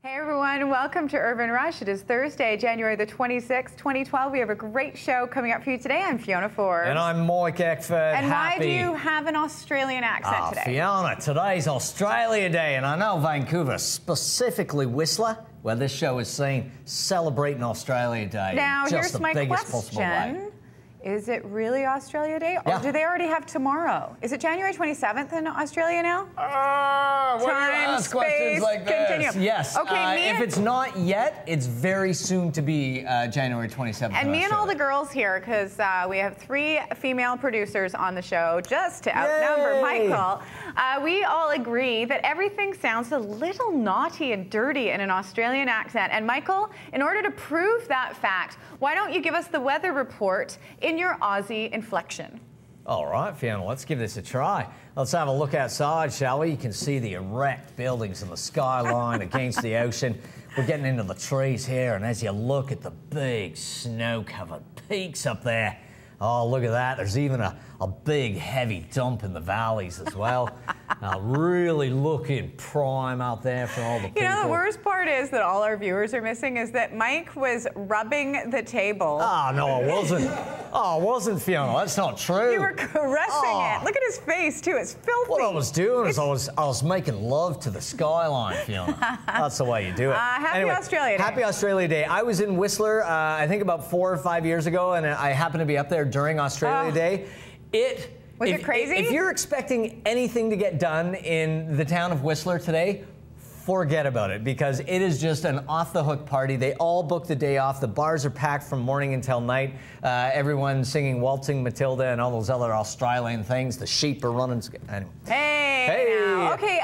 Hey everyone, welcome to Urban Rush. It is Thursday, January the 26th, 2012. We have a great show coming up for you today. I'm Fiona Forbes. And I'm Mike Eckford. And why do you have an Australian accent today? Fiona, today's Australia Day, and I know Vancouver, specifically Whistler, where this show is seen, celebrating Australia Day. Now, just here's my question. Is it really Australia Day? Or do they already have tomorrow? Is it January 27th in Australia now? Time, space, questions like this. continue. Yes. Okay, if it's not yet, it's very soon to be January 27th. And me and all the girls here, because we have 3 female producers on the show, just to outnumber Michael. We all agree that everything sounds a little naughty and dirty in an Australian accent. And Michael, in order to prove that fact, why don't you give us the weather report in your Aussie inflection? All right, Fiona, let's give this a try. Let's have a look outside, shall we? You can see the erect buildings and the skyline against the ocean. We're getting into the trees here, and as you look at the big snow-covered peaks up there, oh, look at that. There's even a big, heavy dump in the valleys as well. Really looking prime out there for all the people. You know, the worst part is that all our viewers are missing is that Mike was rubbing the table. Oh, no, I wasn't. Oh, I wasn't, Fiona. That's not true. You were caressing it. Look at his face, too. It's filthy. What I was doing is I was making love to the skyline, Fiona. That's the way you do it. Happy Australia Day. Happy Australia Day. I was in Whistler, I think about 4 or 5 years ago, and I happened to be up there during Australia Day. Was it crazy? If you're expecting anything to get done in the town of Whistler today, forget about it, because it is just an off-the-hook party. They all book the day off. The bars are packed from morning until night. Everyone singing Waltzing Matilda and all those other Australian things. The sheep are running. Anyway. Hey! Now. Okay,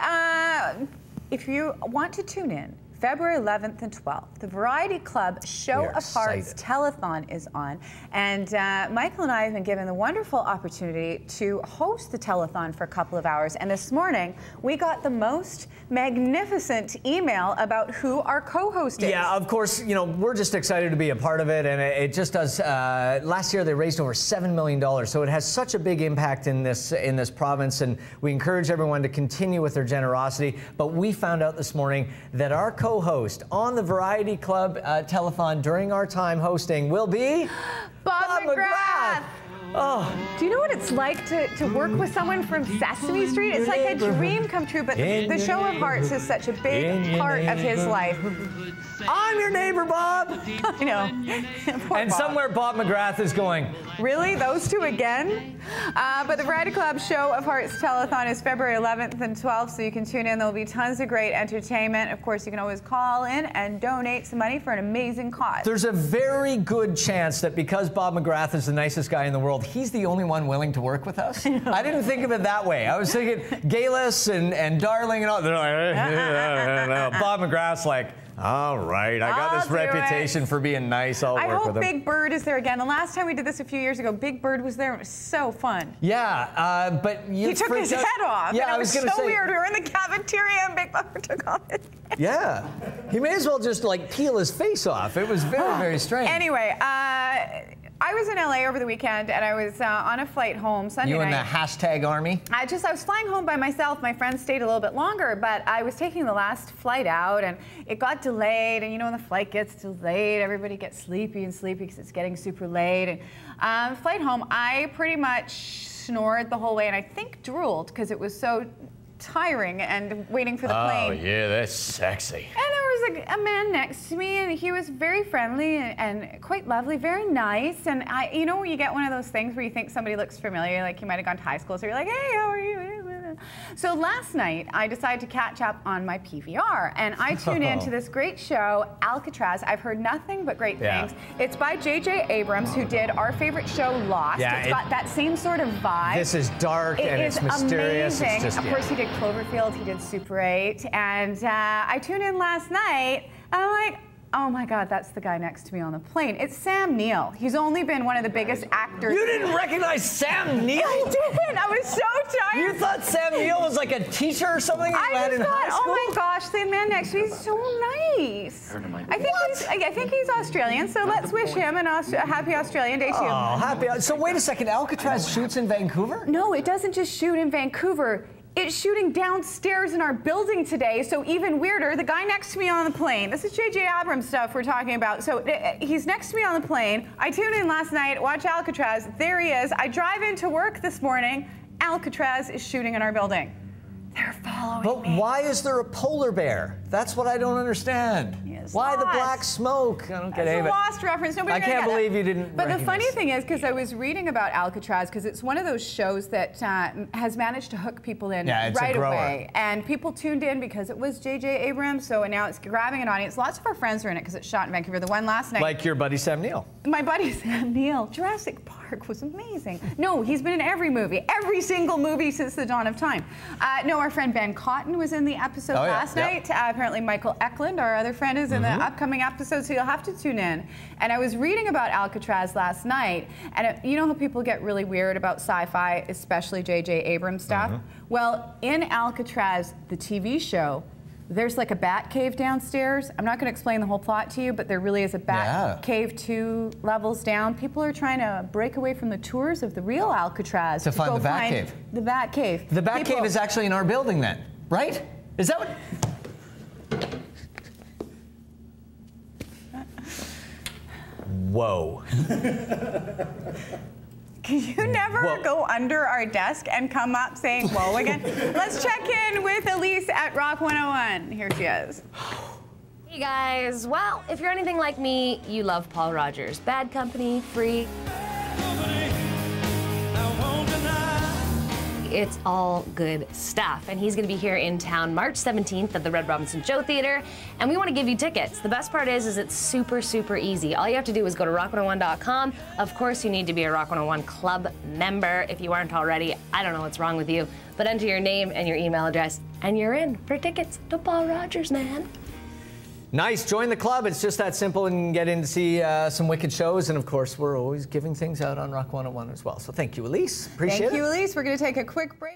if you want to tune in, February 11th and 12th, the Variety Club Show of Hearts Telethon is on. And Michael and I have been given the wonderful opportunity to host the telethon for a couple of hours. And this morning, we got the most magnificent email about who our co-host is. Yeah, of course, you know, we're just excited to be a part of it. And it just does, last year they raised over $7 million. So it has such a big impact in this province. And we encourage everyone to continue with their generosity. But we found out this morning that our co-host on the Variety Club telethon during our time hosting will be Bob McGrath. Oh. Do you know what it's like to work with someone from Sesame Street? It's like a dream come true, but the Show of Hearts is such a big part of his life. I'm your neighbor, Bob. I know. And Bob. Somewhere Bob McGrath is going, really? Those two again? But the Variety Club Show of Hearts Telethon is February 11th and 12th, so you can tune in. There will be tons of great entertainment. Of course, you can always call in and donate some money for an amazing cause. There's a very good chance that because Bob McGrath is the nicest guy in the world, he's the only one willing to work with us. I didn't think of it that way. I was thinking Gayless and Darling and all. They're like, Bob McGrath's like, all right, I got this reputation for being nice. I'll work with him. I hope Big Bird is there again. The last time we did this a few years ago, Big Bird was there. It was so fun. Yeah, but he took his head off. Yeah, and it was so weird. We were in the cafeteria and Big Bird took off his head. Yeah, he may as well just like peel his face off. It was very, very strange. Anyway, I was in LA over the weekend, and I was on a flight home Sunday night. You in the hashtag army? I was flying home by myself. My friends stayed a little bit longer, but I was taking the last flight out, and it got delayed. And you know, when the flight gets delayed, everybody gets sleepy because it's getting super late. And flight home, I pretty much snored the whole way, and I think drooled because it was so tiring and waiting for the plane. Oh yeah, that's sexy. And there was a man next to me, and he was very friendly and quite lovely, very nice. And you know when you get one of those things where you think somebody looks familiar, like you might have gone to high school, so you're like, hey, how are you? So last night, I decided to catch up on my PVR, and I tuned into this great show, Alcatraz. I've heard nothing but great things. It's by J.J. Abrams, who did our favorite show, Lost. Yeah, it's got that same sort of vibe. This is dark and it's mysterious. Amazing. It's just, of course, he did Cloverfield, he did Super 8, and I tuned in last night, and I'm like, oh my God, that's the guy next to me on the plane. It's Sam Neill. He's only been one of the biggest actors. You didn't recognize Sam Neill? I didn't. I was so tired. You thought Sam Neill was like a teacher or something you had in high school? Oh my gosh, the man next to me is so nice. I think he's Australian, so let's wish him a happy Australian Day too. Oh, happy. So wait a second, Alcatraz shoots in Vancouver? No, it doesn't just shoot in Vancouver. it's shooting downstairs in our building today, so even weirder. The guy next to me on the plane, this is J.J. Abrams stuff we're talking about. So he's next to me on the plane. I tuned in last night, watch Alcatraz. There he is. I drive into work this morning. Alcatraz is shooting in our building. They're following me. But why is there a polar bear? That's what I don't understand. Why the black smoke? I don't get it. It's a Lost reference. Nobody I can't believe you didn't But the recognize funny thing is, because I was reading about Alcatraz, because it's one of those shows that has managed to hook people in right away. And people tuned in because it was J.J. Abrams, so now it's grabbing an audience. Lots of our friends are in it because it's shot in Vancouver. The one last night. Like your buddy Sam Neill. My buddy Sam Neill. Jurassic Park was amazing. No, he's been in every movie. Every single movie since the dawn of time. No, our friend Ben Cotton was in the episode last night. Apparently Michael Eklund, our other friend, is in the upcoming episode, so you'll have to tune in. And I was reading about Alcatraz last night, and you know how people get really weird about sci-fi, especially J.J. Abrams stuff? Well, in Alcatraz, the TV show, there's like a bat cave downstairs. I'm not going to explain the whole plot to you, but there really is a bat cave 2 levels down. People are trying to break away from the tours of the real Alcatraz to find the bat cave. The bat cave. The bat cave is actually in our building then, right? Is that what? Whoa. Can you never go under our desk and come up saying whoa again? Let's check in with Elise at Rock 101. Here she is. Hey guys, well, if you're anything like me, you love Paul Rogers. Bad Company, Free. It's all good stuff. And he's gonna be here in town March 17th at the Red Robinson Show Theater, and we wanna give you tickets. The best part is it's super, super easy. All you have to do is go to rock101.com. Of course, you need to be a Rock 101 Club member. If you aren't already, I don't know what's wrong with you, but enter your name and your email address, and you're in for tickets to Paul Rogers, man. Nice, join the club. It's just that simple, and you can get in to see some wicked shows. And of course, we're always giving things out on Rock 101 as well. So thank you, Elise. Appreciate it. Thank you, Elise. We're going to take a quick break.